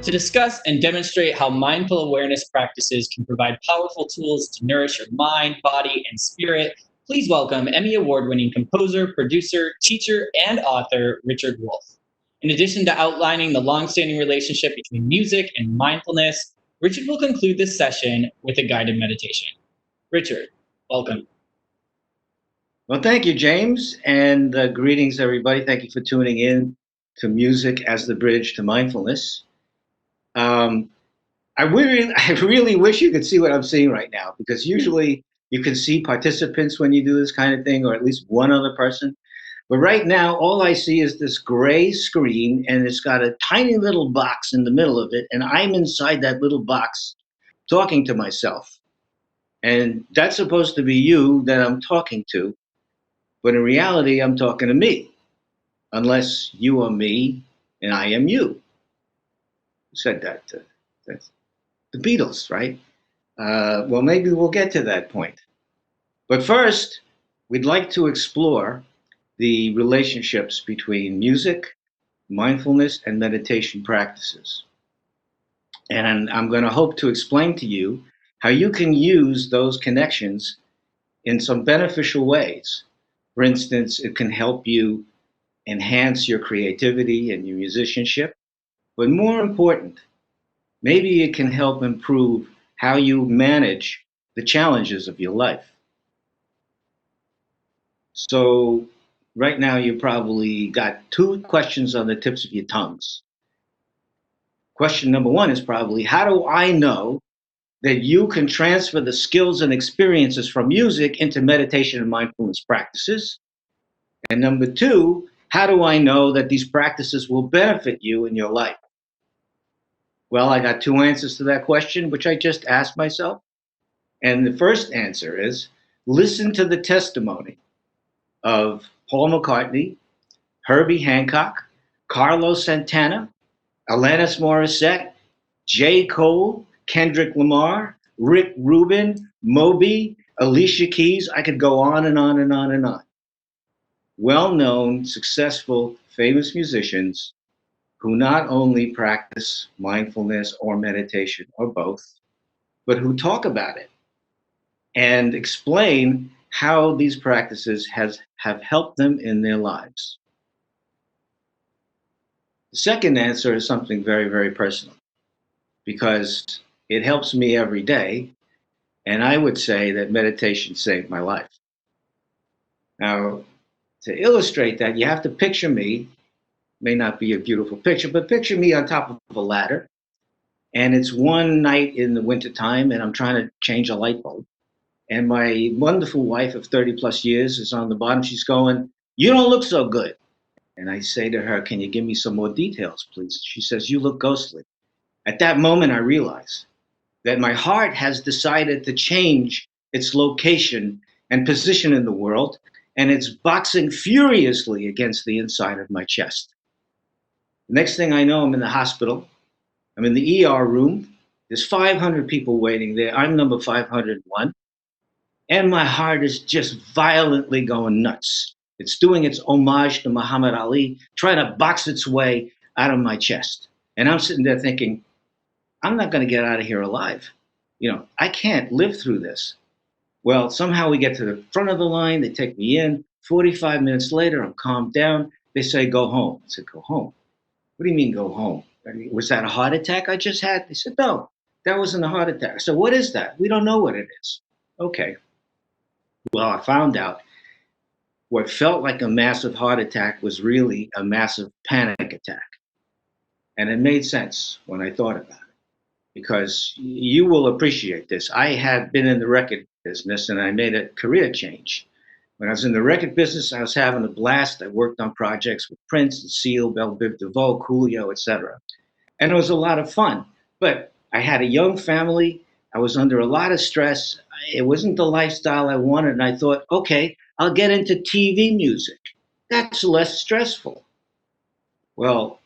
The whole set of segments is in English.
To discuss and demonstrate how mindful awareness practices can provide powerful tools to nourish your mind, body, and spirit, please welcome Emmy Award winning composer, producer, teacher, and author Richard Wolff. In addition to outlining the long-standing relationship between music and mindfulness, Richard will conclude this session with a guided meditation. Richard, welcome. Well, thank you, James, and greetings, everybody. Thank you for tuning in to Music as the Bridge to Mindfulness. I really wish you could see what I'm seeing right now, because usually you can see participants when you do this kind of thing, or at least one other person. But right now, all I see is this gray screen, and it's got a tiny little box in the middle of it, and I'm inside that little box talking to myself. And that's supposed to be you that I'm talking to, but in reality, I'm talking to me, unless you are me and I am you. Who said that? That's the Beatles, right? Well, maybe we'll get to that point. But first, we'd like to explore the relationships between music, mindfulness, and meditation practices. And I'm going to hope to explain to you how you can use those connections in some beneficial ways. For instance, it can help you enhance your creativity and your musicianship. But more important, maybe it can help improve how you manage the challenges of your life. So, right now, you probably got two questions on the tips of your tongues. Question number one is probably, how do I know that you can transfer the skills and experiences from music into meditation and mindfulness practices? And number two, how do I know that these practices will benefit you in your life? Well, I got two answers to that question, which I just asked myself. And the first answer is, listen to the testimony of Paul McCartney, Herbie Hancock, Carlos Santana, Alanis Morissette, J. Cole, Kendrick Lamar, Rick Rubin, Moby, Alicia Keys. I could go on and on and on and on. Well-known, successful, famous musicians who not only practice mindfulness or meditation or both, but who talk about it and explain how these practices have helped them in their lives. The second answer is something very, very personal, because it helps me every day, and I would say that meditation saved my life. Now, to illustrate that, you have to picture me, may not be a beautiful picture, but picture me on top of a ladder, and it's one night in the wintertime, and I'm trying to change a light bulb. And my wonderful wife of 30 plus years is on the bottom. She's going, "You don't look so good." And I say to her, "Can you give me some more details, please?" She says, "You look ghostly." At that moment, I realize that my heart has decided to change its location and position in the world, and it's boxing furiously against the inside of my chest. The next thing I know, I'm in the hospital. I'm in the ER room. There's 500 people waiting there. I'm number 501. And my heart is just violently going nuts. It's doing its homage to Muhammad Ali, trying to box its way out of my chest. And I'm sitting there thinking, I'm not going to get out of here alive. I can't live through this. Well, somehow we get to the front of the line. They take me in. 45 minutes later, I'm calmed down. They say, "Go home." I said, "Go home? What do you mean go home? Was that a heart attack I just had?" They said, "No, that wasn't a heart attack." I said, "What is that?" "We don't know what it is." Okay. Well, I found out what felt like a massive heart attack was really a massive panic attack. And it made sense when I thought about it, because you will appreciate this. I had been in the record business and I made a career change. When I was in the record business, I was having a blast. I worked on projects with Prince, and Seal, Belle Biv DeVoe, Coolio, etc. And it was a lot of fun. But I had a young family. I was under a lot of stress. It wasn't the lifestyle I wanted. And I thought, okay, I'll get into TV music. That's less stressful. Well,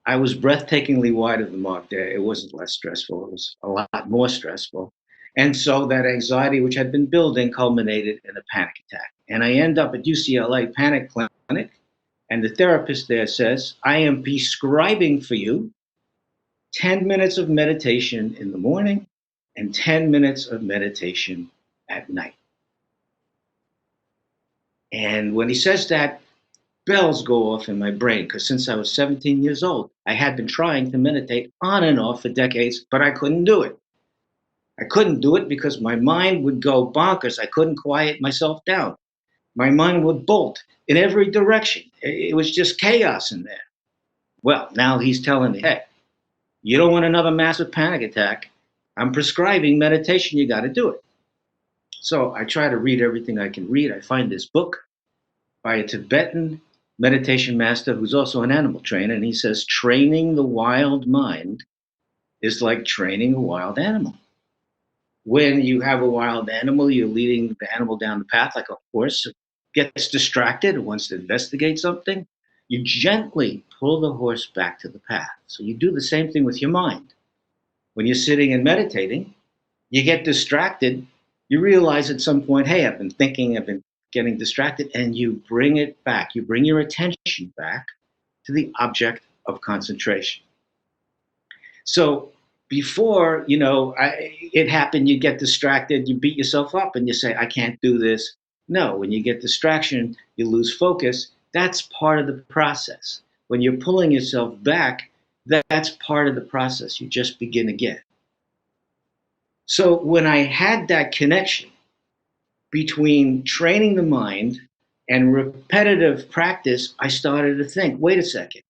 I was breathtakingly wide of the mark there. It wasn't less stressful. It was a lot more stressful. And so that anxiety, which had been building, culminated in a panic attack. And I end up at UCLA Panic Clinic, and the therapist there says, "I am prescribing for you 10 minutes of meditation in the morning and 10 minutes of meditation at night. And when he says that, bells go off in my brain because since I was 17 years old, I had been trying to meditate on and off for decades, but I couldn't do it. I couldn't do it because my mind would go bonkers. I couldn't quiet myself down. My mind would bolt in every direction. It was just chaos in there. Well, now he's telling me, hey, you don't want another massive panic attack. I'm prescribing meditation. You got to do it. So I try to read everything I can read. I find this book by a Tibetan meditation master who's also an animal trainer. And he says, training the wild mind is like training a wild animal. When you have a wild animal, you're leading the animal down the path like a horse gets distracted and wants to investigate something. You gently pull the horse back to the path. So you do the same thing with your mind. When you're sitting and meditating, you get distracted. You realize at some point, hey, I've been thinking, I've been getting distracted, and you bring it back. You bring your attention back to the object of concentration. So before, it happened, you get distracted, you beat yourself up and you say, I can't do this. No, when you get distraction, you lose focus. That's part of the process. When you're pulling yourself back, that's part of the process. You just begin again. So when I had that connection between training the mind and repetitive practice, I started to think, wait a second.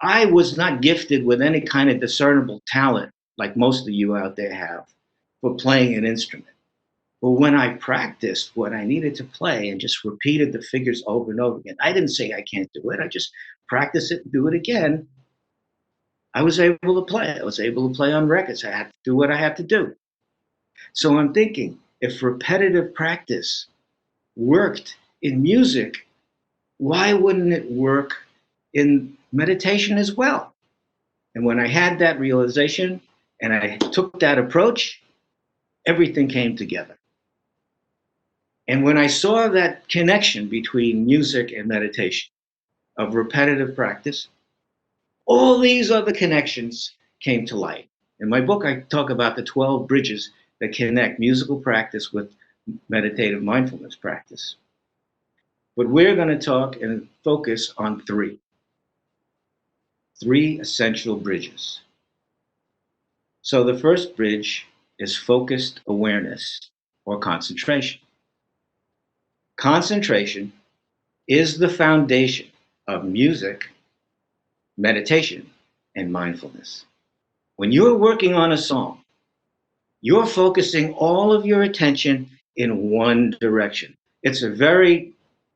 I was not gifted with any kind of discernible talent like most of you out there have for playing an instrument. But when I practiced what I needed to play and just repeated the figures over and over again, I didn't say I can't do it. I just practice it and do it again. I was able to play. I was able to play on records. I had to do what I had to do. So I'm thinking, if repetitive practice worked in music, why wouldn't it work in meditation as well? And when I had that realization and I took that approach, everything came together. And when I saw that connection between music and meditation of repetitive practice, all these other connections came to light. In my book, I talk about the 12 bridges that connect musical practice with meditative mindfulness practice. But we're going to talk and focus on three essential bridges. So the first bridge is focused awareness or concentration. Concentration is the foundation of music, meditation, and mindfulness. When you're working on a song, you're focusing all of your attention in one direction. It's a very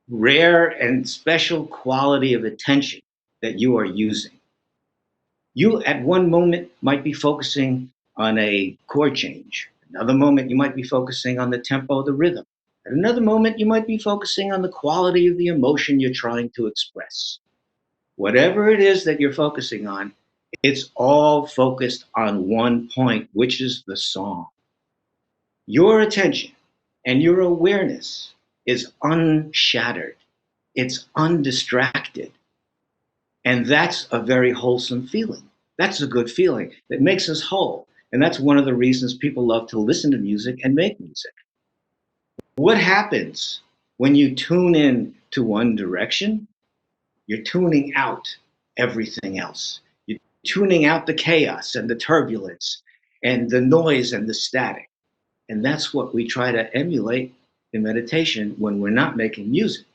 rare and special quality of attention that you are using. You, at one moment, might be focusing on a chord change. Another moment, you might be focusing on the tempo, the rhythm. At another moment, you might be focusing on the quality of the emotion you're trying to express. Whatever it is that you're focusing on, it's all focused on one point, which is the song. Your attention and your awareness is unshattered. It's undistracted. And that's a very wholesome feeling. That's a good feeling that makes us whole. And that's one of the reasons people love to listen to music and make music. What happens when you tune in to one direction? You're tuning out everything else. You're tuning out the chaos and the turbulence and the noise and the static. And that's what we try to emulate in meditation when we're not making music.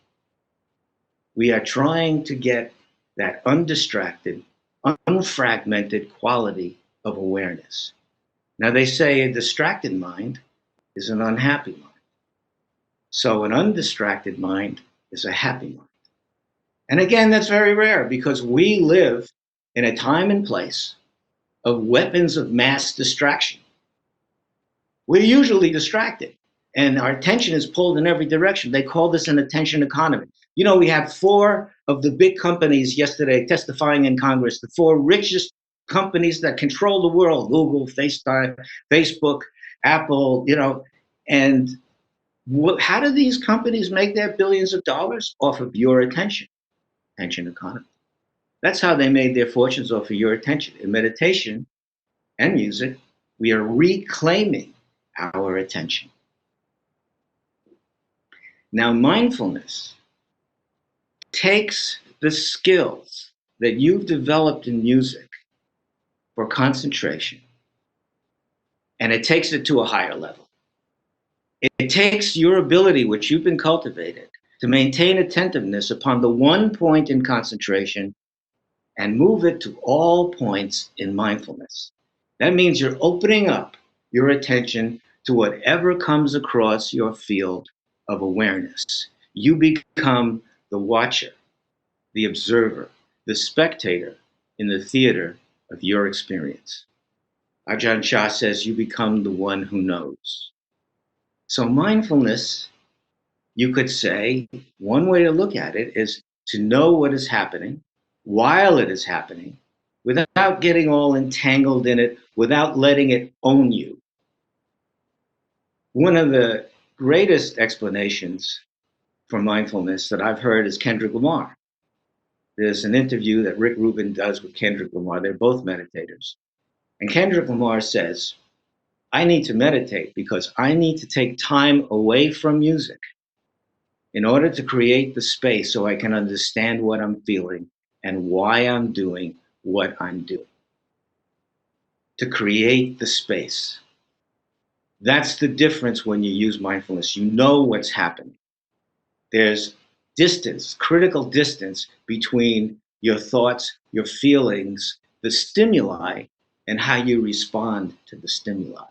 We are trying to get that undistracted, unfragmented quality of awareness. Now, they say a distracted mind is an unhappy mind. So an undistracted mind is a happy mind. And again, that's very rare because we live in a time and place of weapons of mass distraction. We're usually distracted and our attention is pulled in every direction. They call this an attention economy. We had four of the big companies yesterday testifying in Congress, the four richest companies that control the world, Google, FaceTime, Facebook, Apple, and how do these companies make their billions of dollars? Off of your attention economy. That's how they made their fortunes off of your attention. In meditation and music, we are reclaiming our attention. Now, mindfulness takes the skills that you've developed in music for concentration and it takes it to a higher level. It takes your ability, which you've been cultivated, to maintain attentiveness upon the one point in concentration and move it to all points in mindfulness. That means you're opening up your attention to whatever comes across your field of awareness. You become the watcher, the observer, the spectator in the theater of your experience. Ajahn Chah says you become the one who knows. So mindfulness, you could say, one way to look at it is to know what is happening while it is happening without getting all entangled in it, without letting it own you. One of the greatest explanations for mindfulness that I've heard is Kendrick Lamar. There's an interview that Rick Rubin does with Kendrick Lamar. They're both meditators. And Kendrick Lamar says, I need to meditate because I need to take time away from music in order to create the space so I can understand what I'm feeling and why I'm doing what I'm doing. To create the space. That's the difference when you use mindfulness. You know what's happening. There's distance, critical distance between your thoughts, your feelings, the stimuli, and how you respond to the stimuli.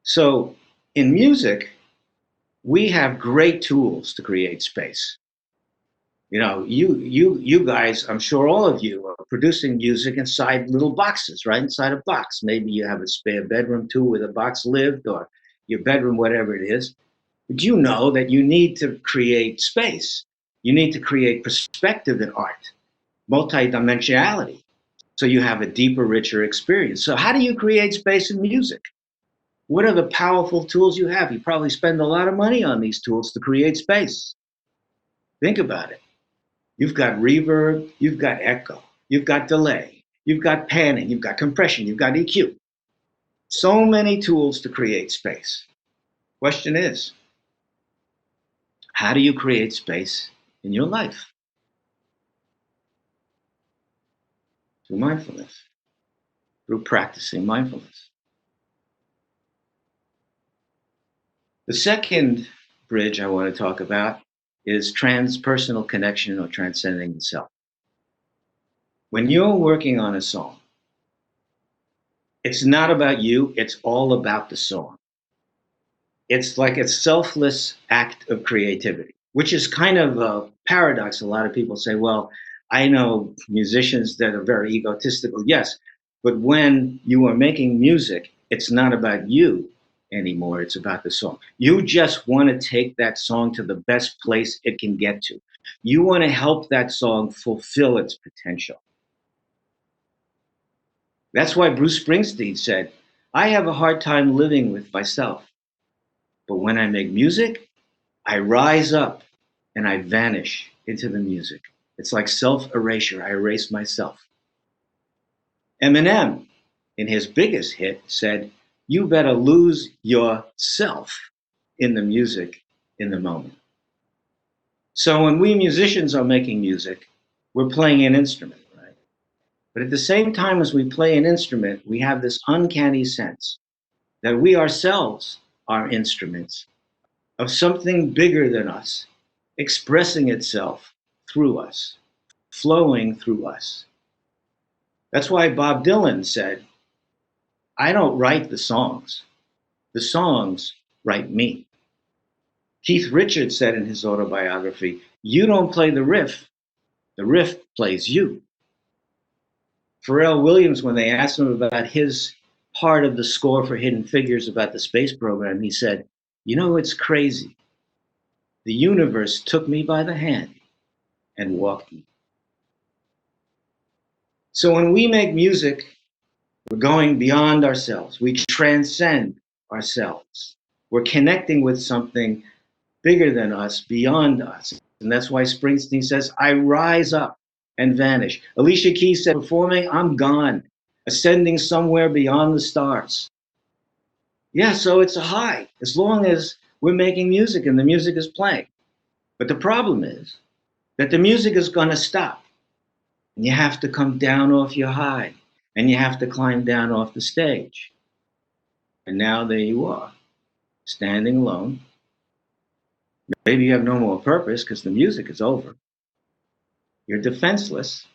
So in music, we have great tools to create space. You know, you guys, I'm sure all of you are producing music inside little boxes, right? Inside a box. Maybe you have a spare bedroom too where the box lived, or your bedroom, whatever it is. But you know that you need to create space. You need to create perspective in art, multidimensionality, so you have a deeper, richer experience. So how do you create space in music? What are the powerful tools you have? You probably spend a lot of money on these tools to create space. Think about it. You've got reverb, you've got echo, you've got delay, you've got panning, you've got compression, you've got EQ. So many tools to create space. Question is, how do you create space in your life? Through mindfulness, through practicing mindfulness. The second bridge I want to talk about is transpersonal connection or transcending the self. When you're working on a song, it's not about you, it's all about the song. It's like a selfless act of creativity, which is kind of a paradox. A lot of people say, well, I know musicians that are very egotistical. Yes, but when you are making music, it's not about you anymore. It's about the song. You just want to take that song to the best place it can get to. You want to help that song fulfill its potential. That's why Bruce Springsteen said, I have a hard time living with myself. But when I make music, I rise up and I vanish into the music. It's like self erasure. I erase myself. Eminem, in his biggest hit, said, you better lose yourself in the music in the moment. So when we musicians are making music, we're playing an instrument, right? But at the same time as we play an instrument, we have this uncanny sense that we ourselves are instruments of something bigger than us, expressing itself through us, flowing through us. That's why Bob Dylan said, I don't write the songs write me. Keith Richards said in his autobiography, you don't play the riff plays you. Pharrell Williams, when they asked him about his part of the score for Hidden Figures about the space program, he said, you know, it's crazy. The universe took me by the hand and walked me. So when we make music, we're going beyond ourselves. We transcend ourselves. We're connecting with something bigger than us, beyond us. And that's why Springsteen says, I rise up and vanish. Alicia Keys said, performing, I'm gone, ascending somewhere beyond the stars. Yeah, so it's a high as long as we're making music and the music is playing. But the problem is that the music is going to stop and you have to come down off your high and you have to climb down off the stage. And now there you are, standing alone. Maybe you have no more purpose because the music is over. You're defenseless.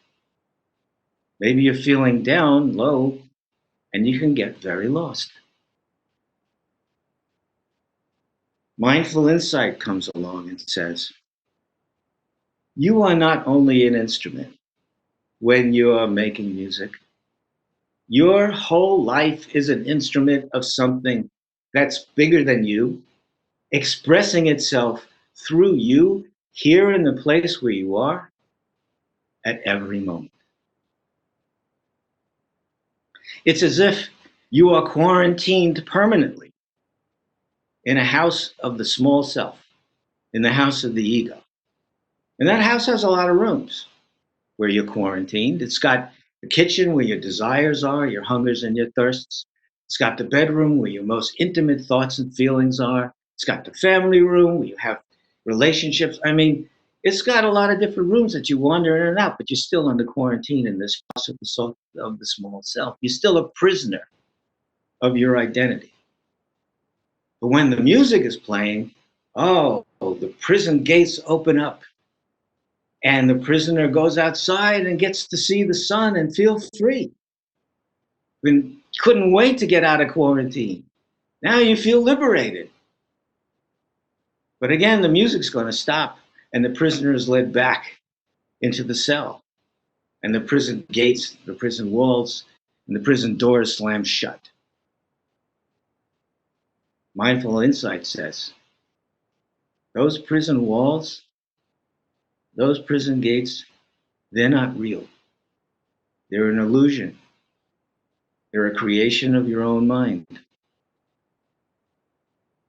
Maybe you're feeling down, low, and you can get very lost. Mindful insight comes along and says, you are not only an instrument when you are making music, your whole life is an instrument of something that's bigger than you, expressing itself through you here in the place where you are at every moment. It's as if you are quarantined permanently in a house of the small self, in the house of the ego. And that house has a lot of rooms where you're quarantined. It's got the kitchen where your desires are, your hungers and your thirsts. It's got the bedroom where your most intimate thoughts and feelings are. It's got the family room where you have relationships. I mean, it's got a lot of different rooms that you wander in and out, but you're still under quarantine in this house of the small self. You're still a prisoner of your identity. But when the music is playing, oh, the prison gates open up and the prisoner goes outside and gets to see the sun and feel free. And couldn't wait to get out of quarantine. Now you feel liberated. But again, the music's going to stop and the prisoner is led back into the cell. And the prison gates, the prison walls, and the prison doors slam shut. Mindful insight says, those prison walls, those prison gates, they're not real. They're an illusion. They're a creation of your own mind.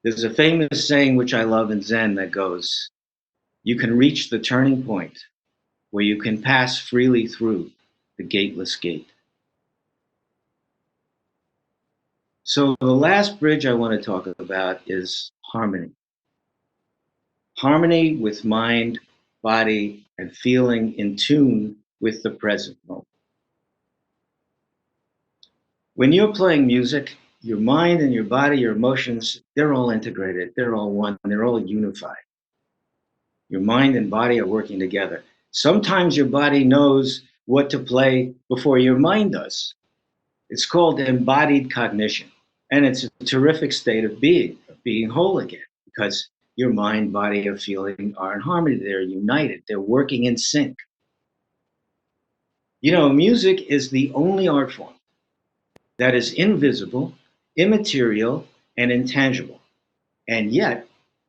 There's a famous saying which I love in Zen that goes, you can reach the turning point where you can pass freely through the gateless gate. So the last bridge I want to talk about is harmony. Harmony with mind, body, and feeling in tune with the present moment. When you're playing music, your mind and your body, your emotions, they're all integrated, they're all one, they're all unified. Your mind and body are working together. Sometimes your body knows what to play before your mind does. It's called embodied cognition. And it's a terrific state of being whole again, because your mind, body, and feeling are in harmony. They're united. They're working in sync. You know, music is the only art form that is invisible, immaterial, and intangible. And yet,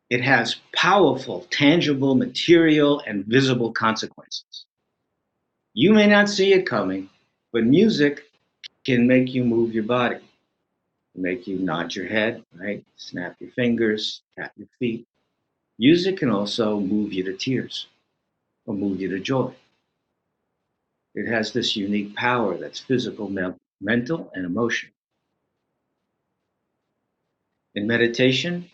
it has powerful, tangible, material, and visible consequences. You may not see it coming, but music can make you move your body, make you nod your head, right? Snap your fingers, tap your feet. Music can also move you to tears or move you to joy. It has this unique power that's physical, mental, and emotional. In meditation,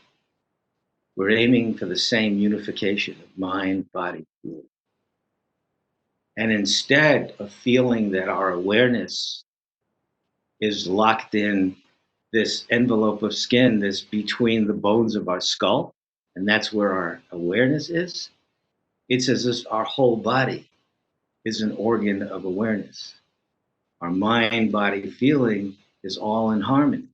we're aiming for the same unification of mind, body, feeling. And instead of feeling that our awareness is locked in this envelope of skin that's between the bones of our skull, and that's where our awareness is, it's as if our whole body is an organ of awareness. Our mind, body, feeling is all in harmony.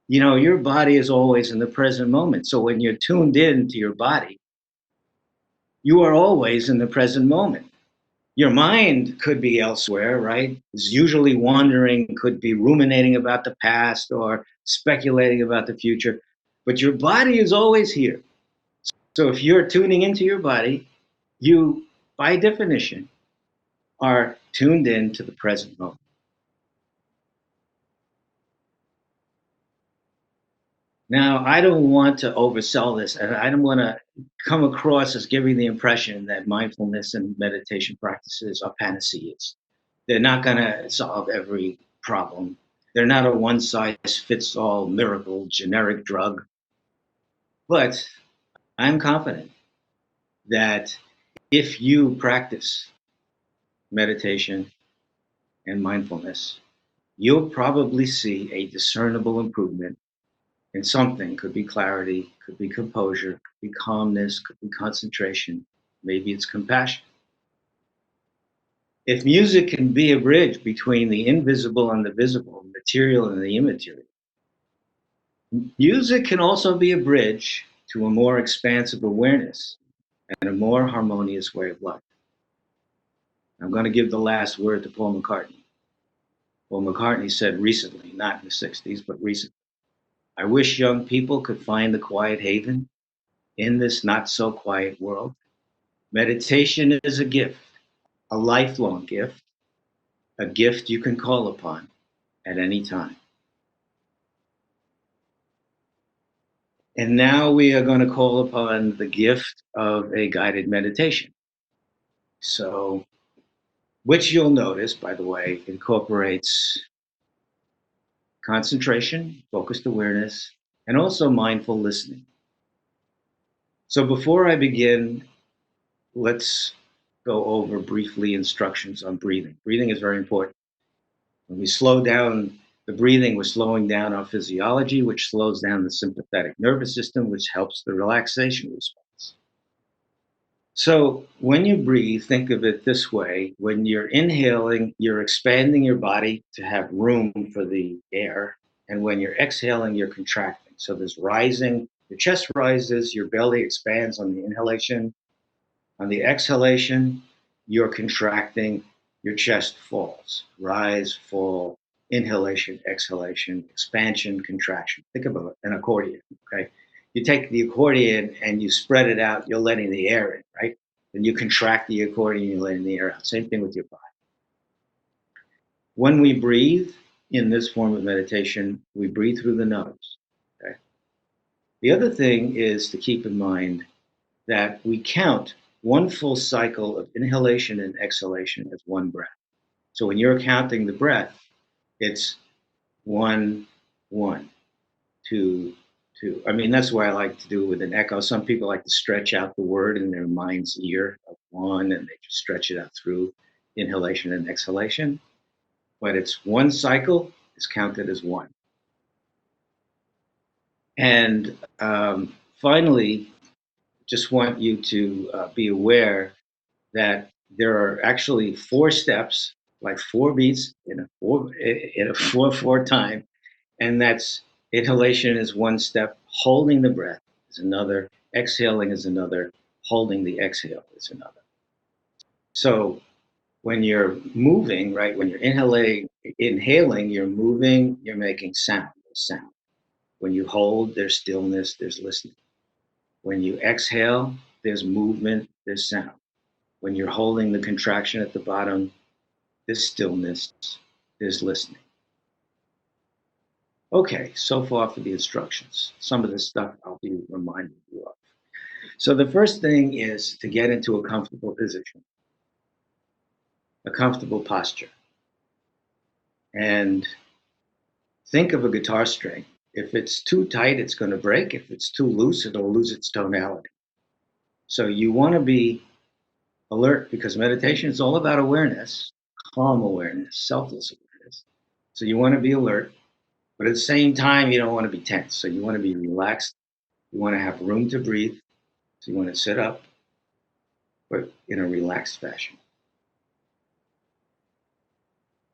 You know, your body is always in the present moment. So when you're tuned in to your body, you are always in the present moment. Your mind could be elsewhere, right? It's usually wandering, could be ruminating about the past or speculating about the future, but your body is always here. So if you're tuning into your body, you, by definition, are tuned in to the present moment. Now, I don't want to oversell this, and I don't want to come across as giving the impression that mindfulness and meditation practices are panaceas. They're not going to solve every problem. They're not a one size fits all miracle generic drug. But I'm confident that if you practice meditation and mindfulness, you'll probably see a discernible improvement in something. Could be clarity, could be composure, could be calmness, could be concentration, maybe it's compassion. If music can be a bridge between the invisible and the visible, the material and the immaterial, music can also be a bridge to a more expansive awareness and a more harmonious way of life. I'm going to give the last word to Paul McCartney. Paul McCartney said recently, not in the 60s, but recently, I wish young people could find the quiet haven in this not so quiet world. Meditation is a gift, a lifelong gift, a gift you can call upon at any time. And now we are going to call upon the gift of a guided meditation. So, which you'll notice, by the way, incorporates concentration, focused awareness, and also mindful listening. So, before I begin, let's go over briefly instructions on breathing. Breathing is very important. When we slow down the breathing, we're slowing down our physiology, which slows down the sympathetic nervous system, which helps the relaxation response. So when you breathe, think of it this way. When you're inhaling, you're expanding your body to have room for the air. And when you're exhaling, you're contracting. So there's rising, your chest rises, your belly expands on the inhalation. On the exhalation, you're contracting, your chest falls. Rise, fall, inhalation, exhalation, expansion, contraction. Think about an accordion, okay? You take the accordion and you spread it out, you're letting the air in, right? Then you contract the accordion, you're letting the air out. Same thing with your body. When we breathe in this form of meditation, we breathe through the nose, okay? The other thing is to keep in mind that we count one full cycle of inhalation and exhalation as one breath. So when you're counting the breath, it's one, one, two, two. I mean, that's why I like to do it with an echo. Some people like to stretch out the word in their mind's ear of one, and they just stretch it out through inhalation and exhalation. But it's one cycle is counted as one. And finally, just want you to be aware that there are actually four steps, like four beats in a 4/4 time, and that's inhalation is one step, holding the breath is another, exhaling is another, holding the exhale is another. So when you're moving, right, when you're inhaling, you're moving, you're making sound. When you hold, there's stillness, there's listening. When you exhale, there's movement, there's sound. When you're holding the contraction at the bottom, there's stillness, there's listening. Okay, so far for the instructions. Some of this stuff I'll be reminding you of. So the first thing is to get into a comfortable position, a comfortable posture. And think of a guitar string. If it's too tight, it's going to break. If it's too loose, it'll lose its tonality. So you want to be alert because meditation is all about awareness, calm awareness, selfless awareness. So you want to be alert. But at the same time, you don't want to be tense. So you want to be relaxed. You want to have room to breathe. So you want to sit up, but in a relaxed fashion.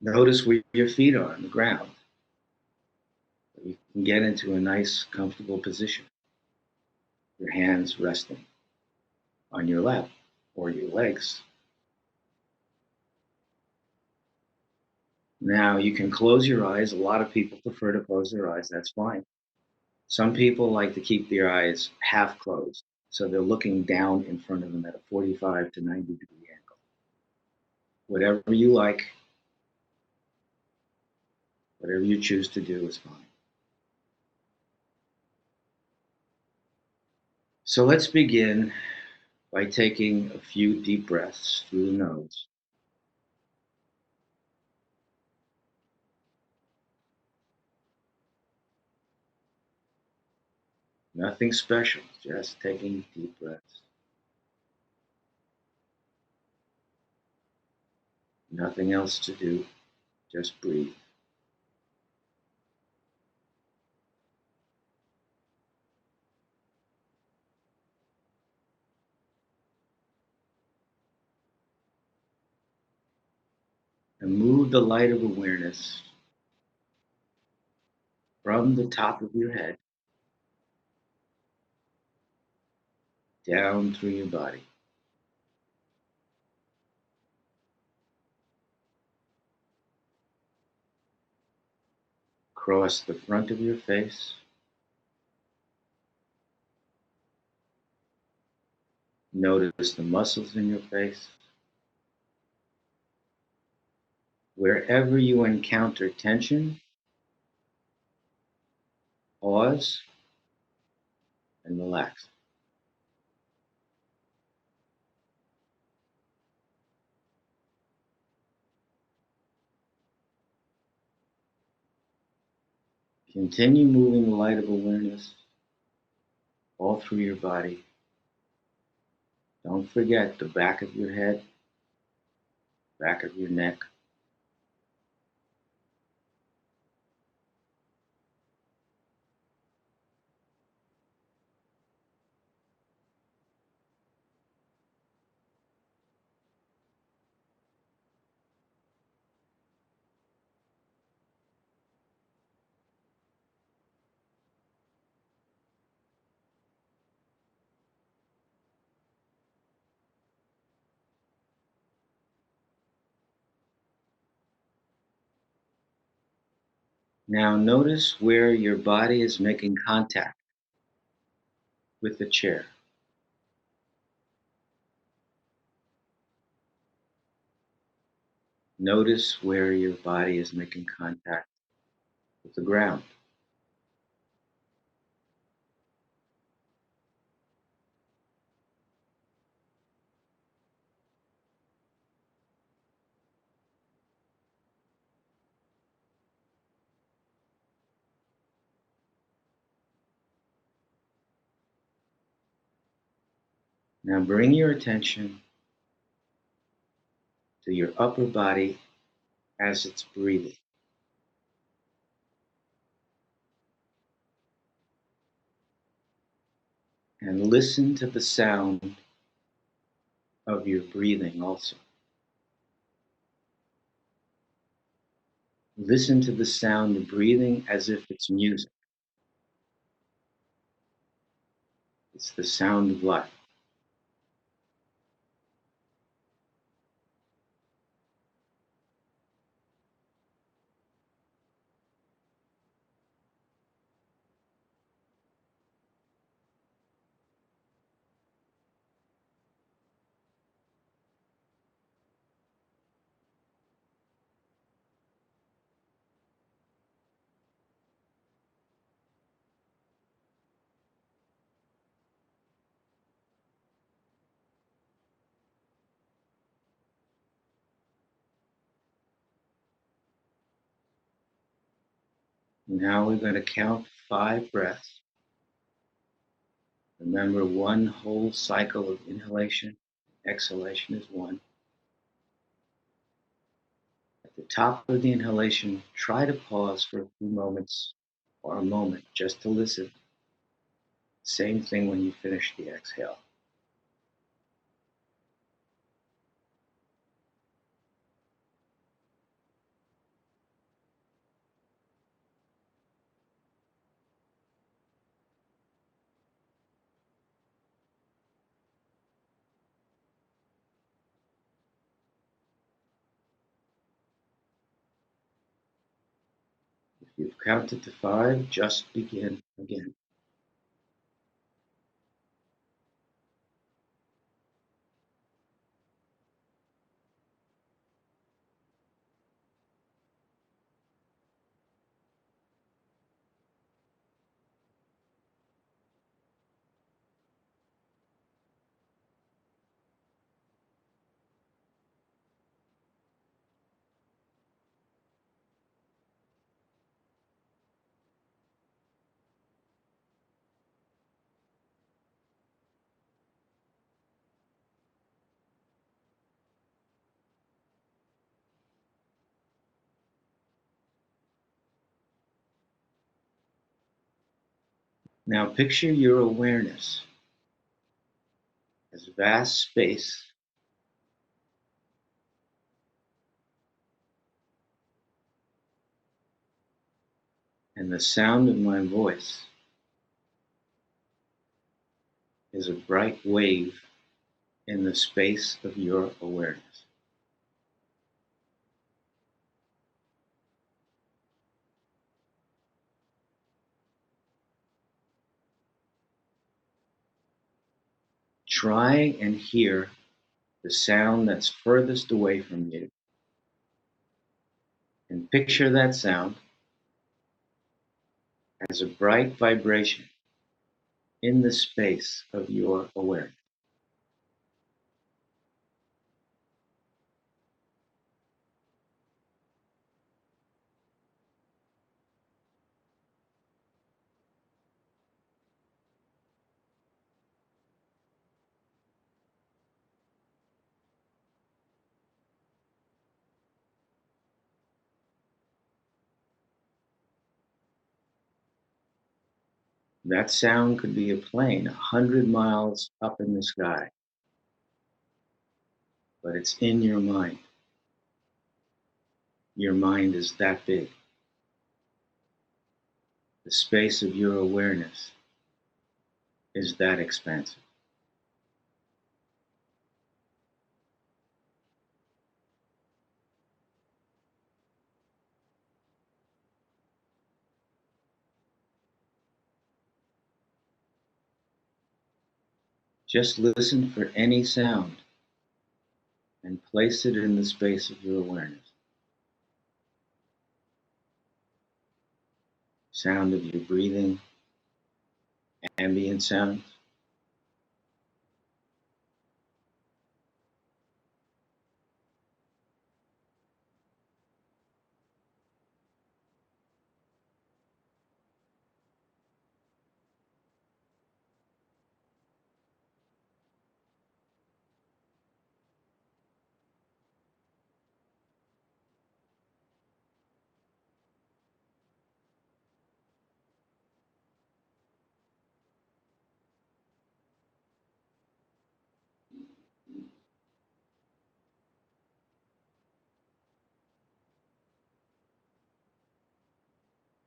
Notice where your feet are on the ground. You can get into a nice, comfortable position. Your hands resting on your lap or your legs. Now you can close your eyes. A lot of people prefer to close their eyes. That's fine. Some people like to keep their eyes half closed. So they're looking down in front of them at a 45 to 90-degree angle. Whatever you like, whatever you choose to do is fine. So let's begin by taking a few deep breaths through the nose. Nothing special, just taking deep breaths. Nothing else to do, just breathe. And move the light of awareness from the top of your head down through your body. Across the front of your face. Notice the muscles in your face. Wherever you encounter tension, pause and relax. Continue moving the light of awareness all through your body. Don't forget the back of your head, back of your neck. Now notice where your body is making contact with the chair. Notice where your body is making contact with the ground. Now bring your attention to your upper body as it's breathing. And listen to the sound of your breathing also. Listen to the sound of breathing as if it's music. It's the sound of life. Now we're going to count 5 breaths. Remember, one whole cycle of inhalation, exhalation is 1. At the top of the inhalation, try to pause for a few moments or a moment just to listen. Same thing when you finish the exhale. If you've counted to 5, just begin again. Now picture your awareness as vast space, and the sound of my voice is a bright wave in the space of your awareness. Try and hear the sound that's furthest away from you, and picture that sound as a bright vibration in the space of your awareness. That sound could be a plane 100 miles up in the sky, but it's in your mind. Your mind is that big. The space of your awareness is that expansive. Just listen for any sound and place it in the space of your awareness. Sound of your breathing, ambient sounds.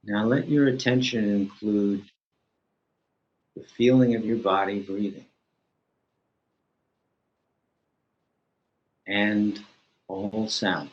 Now let your attention include the feeling of your body breathing and all sound.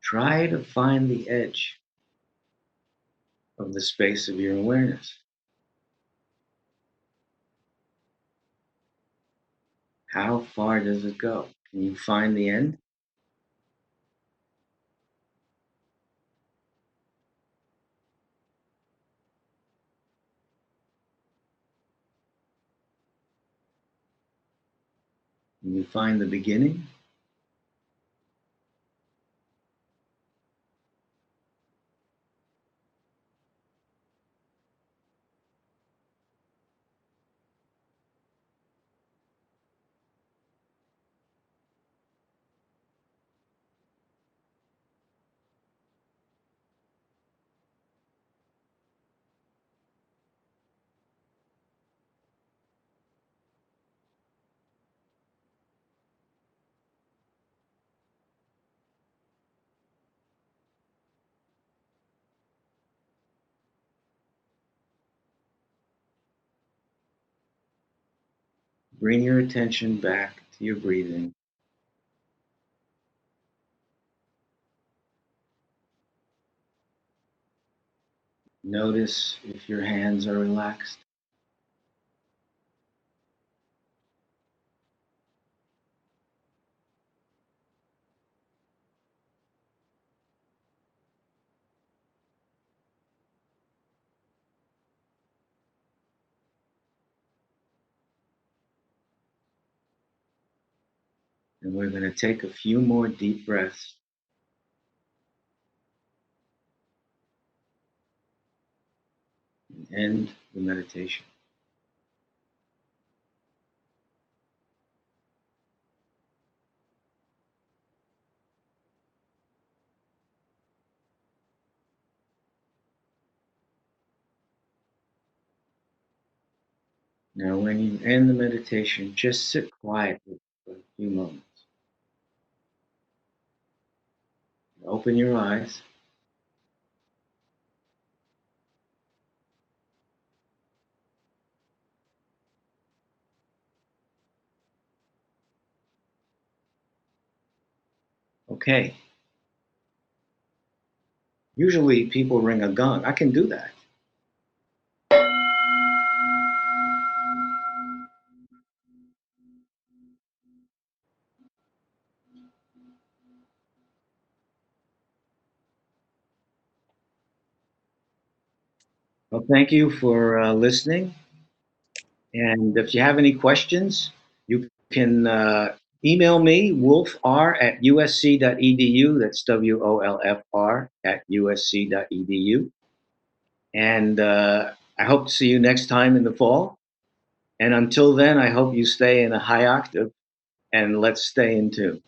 Try to find the edge of the space of your awareness. How far does it go? Can you find the end? Can you find the beginning? Bring your attention back to your breathing. Notice if your hands are relaxed. And we're going to take a few more deep breaths and end the meditation. Now, when you end the meditation, just sit quietly for a few moments. Open your eyes. Okay. Usually people ring a gong. I can do that. Well, thank you for listening. And if you have any questions, you can email me, wolfr at usc.edu. That's WOLFR at usc.edu. And I hope to see you next time in the fall. And until then, I hope you stay in a high octave and let's stay in tune.